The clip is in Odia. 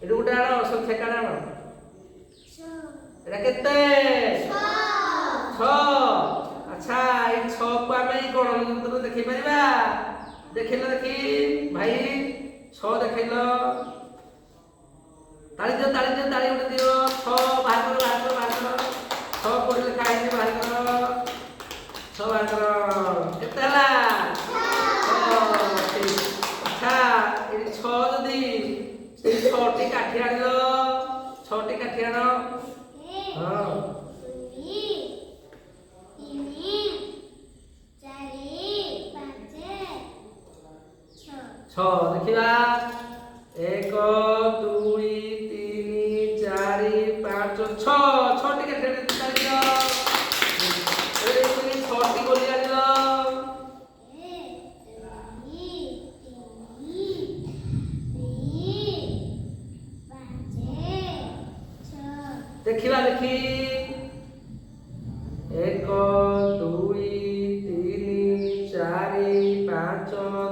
ଏଠି ଗୋଟେ ଆଣ ସଂଖ୍ୟା କାଣ ଆଣ ଏଟା କେତେ 6। ଆଚ୍ଛା ଏଇ 6 କୁ ଆମେ ଗଣନ ଯନ୍ତ୍ରରେ ଦେଖେଇ ପାରିବା। ଦେଖିଲ ଦେଖି ଭାଇ 6 ଦେଖେଇଲ। ତାଳି ଦିଅ ତାଳି ଦିଅ ତାଳି ଗୋଟେ ଦିଅ। 6 ବାହାର କର ବାହାର କର ବାହାର କର। 6 କୋଉଠି ଲେଖା ହେଇଛି ବାହାର କର। 6 ବାହାର କର। କେତେ ହେଲା 6। ଆଚ୍ଛା ଏଠି 6 ଯଦି ସେଇ 6ଟି କାଠି ଆଣିଲ। 6ଟି କାଠି ଆଣ। ହଁ 6 ଦେଖିବା 1 2 3 4 5 6। 6ଟି କାଠି ଆଣିଲ। ଏଇ 6ଟି ଗୋଲି ଆଣିଲ। ଦେଖିବା ଦେଖି 1 2 3 4 5